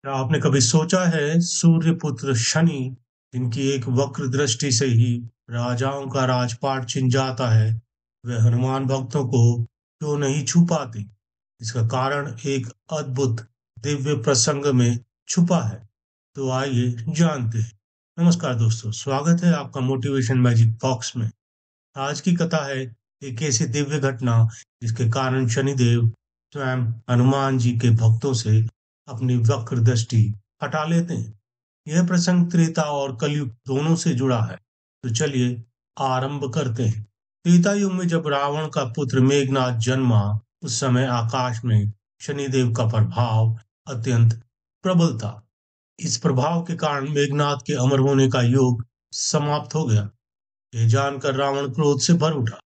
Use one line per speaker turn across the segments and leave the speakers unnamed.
क्या आपने कभी सोचा है सूर्य पुत्र शनि, जिनकी एक वक्र दृष्टि से ही राजाओं का राजपाट छिन जाता है, वे हनुमान भक्तों को क्यों नहीं छू पाते? इसका कारण एक अद्भुत दिव्य प्रसंग में छुपा है। तो आइए जानते हैं। नमस्कार दोस्तों, स्वागत है आपका मोटिवेशन मैजिक बॉक्स में। आज की कथा है एक ऐसी दिव्य घटना जिसके कारण शनिदेव स्वयं हनुमान जी के भक्तों से अपनी वक्र दृष्टि हटा लेते हैं। यह प्रसंग त्रेता और कलयुग दोनों से जुड़ा है। तो चलिए आरंभ करते हैं। त्रेता युग में जब रावण का पुत्र मेघनाथ जन्मा, उस समय आकाश में शनिदेव का प्रभाव अत्यंत प्रबल था। इस प्रभाव के कारण मेघनाथ के अमर होने का योग समाप्त हो गया। यह जानकर रावण क्रोध से भर उठा।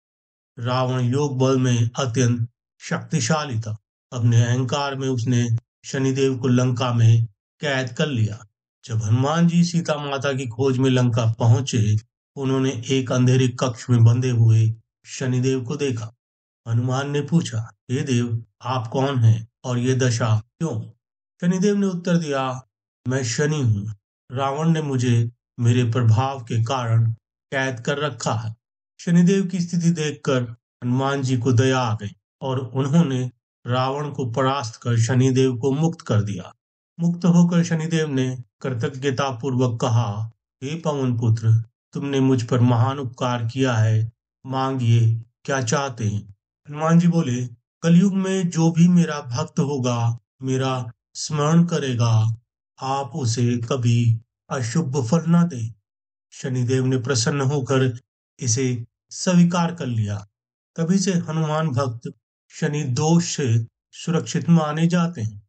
रावण योग बल में अत्यंत शक्तिशाली था। अपने अहंकार में उसने शनिदेव को लंका में कैद कर लिया। जब हनुमान जी सीता माता की खोज में लंका पहुंचे, उन्होंने एक अंधेरे कक्ष में बंधे हुए शनिदेव को देखा। हनुमान ने पूछा, हे देव, आप कौन हैं और ये दशा क्यों? शनिदेव ने उत्तर दिया, मैं शनि हूँ। रावण ने मुझे मेरे प्रभाव के कारण कैद कर रखा है। शनिदेव की स्थिति देखकर हनुमान जी को दया आ गई और उन्होंने रावण को परास्त कर शनिदेव को मुक्त कर दिया। मुक्त होकर शनिदेव ने कृतज्ञता पूर्वक कहा, हे पवन पुत्र, तुमने मुझ पर महान उपकार किया है, मांगिए क्या चाहते हैं? हनुमान जी बोले, कलयुग में जो भी मेरा भक्त होगा, मेरा स्मरण करेगा, आप उसे कभी अशुभ फल न दें। शनिदेव ने प्रसन्न होकर इसे स्वीकार कर लिया। तभी से हनुमान भक्त शनि दोष से सुरक्षित माने जाते हैं।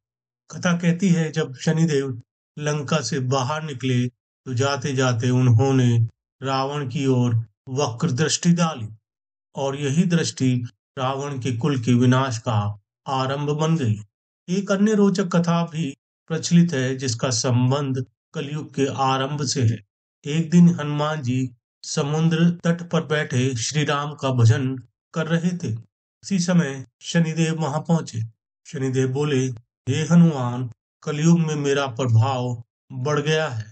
कथा कहती है, जब शनिदेव लंका से बाहर निकले तो जाते जाते उन्होंने रावण की ओर वक्र दृष्टि डाली और यही दृष्टि रावण के कुल के विनाश का आरंभ बन गई। एक अन्य रोचक कथा भी प्रचलित है जिसका संबंध कलयुग के आरंभ से है। एक दिन हनुमान जी समुद्र तट पर बैठे श्री राम का भजन कर रहे थे। उसी समय शनिदेव वहां पहुंचे। शनिदेव बोले, हे हनुमान, कलयुग में मेरा प्रभाव बढ़ गया है।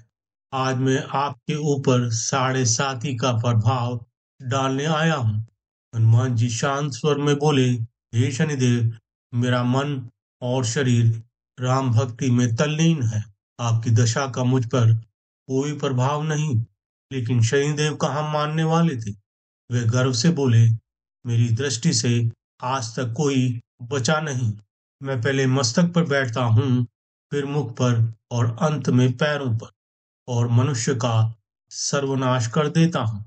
आज मैं आपके ऊपर 7.5 का प्रभाव डालने आया हूँ। हनुमान जी शांत स्वर में बोले, हे शनिदेव, मेरा मन और शरीर राम भक्ति में तल्लीन है। आपकी दशा का मुझ पर कोई प्रभाव नहीं। लेकिन शनिदेव कहाँ मानने वाले थे। वे गर्व से बोले, मेरी दृष्टि से आज तक कोई बचा नहीं। मैं पहले मस्तक पर बैठता हूँ, फिर मुख पर और अंत में पैरों पर, और मनुष्य का सर्वनाश कर देता हूँ।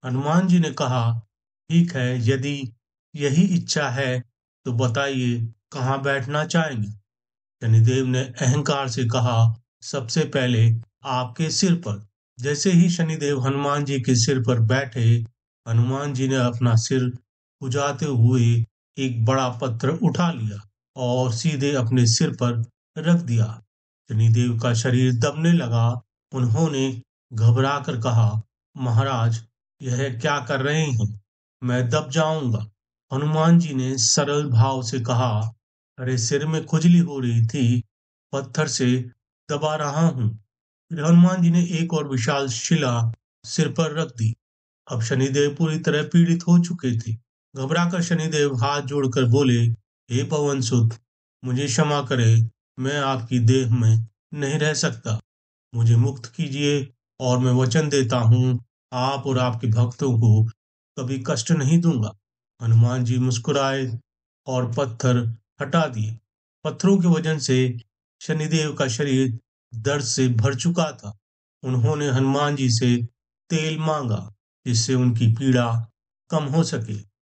हनुमान जी ने कहा, ठीक है, यदि यही इच्छा है तो बताइए कहाँ बैठना चाहेंगे? शनिदेव ने अहंकार से कहा, सबसे पहले आपके सिर पर। जैसे ही शनिदेव हनुमान जी के सिर पर बैठे, हनुमान जी ने अपना सिर उजाते हुए एक बड़ा पत्थर उठा लिया और सीधे अपने सिर पर रख दिया। शनिदेव का शरीर दबने लगा। उन्होंने घबरा कर कहा, महाराज, यह क्या कर रहे हैं? मैं दब जाऊंगा। हनुमान जी ने सरल भाव से कहा, अरे, सिर में खुजली हो रही थी, पत्थर से दबा रहा हूं। फिर हनुमान जी ने एक और विशाल शिला सिर पर रख दी। अब शनिदेव पूरी तरह पीड़ित हो चुके थे। घबराकर शनिदेव हाथ जोड़कर बोले, हे पवन सुत, मुझे क्षमा करे, मैं आपकी देह में नहीं रह सकता। मुझे मुक्त कीजिए और मैं वचन देता हूँ, आप और आपके भक्तों को कभी कष्ट नहीं दूंगा। हनुमान जी मुस्कुराए और पत्थर हटा दिए। पत्थरों के वजन से शनिदेव का शरीर दर्द से भर चुका था। उन्होंने हनुमान जी से तेल मांगा जिससे उनकी पीड़ा कम हो सके।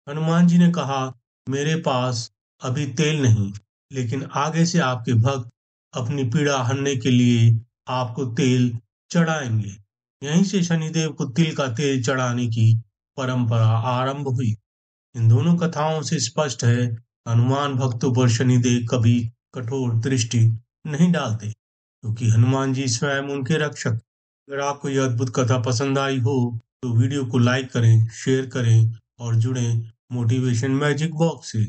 हनुमान जी ने कहा, मेरे पास अभी तेल नहीं, लेकिन आगे से आपके भक्त अपनी पीड़ा हरने के लिए आपको तेल चढ़ाएंगे। यहीं से शनिदेव को तिल का तेल चढ़ाने की परंपरा आरंभ हुई। इन दोनों कथाओं से स्पष्ट है, हनुमान भक्तों पर शनिदेव कभी कठोर दृष्टि नहीं डालते, क्योंकि हनुमान जी स्वयं उनके रक्षक। अगर आपको यह अद्भुत कथा पसंद आई हो तो वीडियो को लाइक करें, शेयर करें और जुड़ें मोटिवेशन मैजिक बॉक्स से,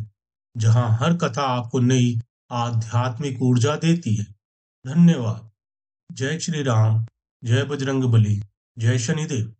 जहां हर कथा आपको नई आध्यात्मिक ऊर्जा देती है। धन्यवाद। जय श्री राम। जय बजरंग बली। जय शनिदेव।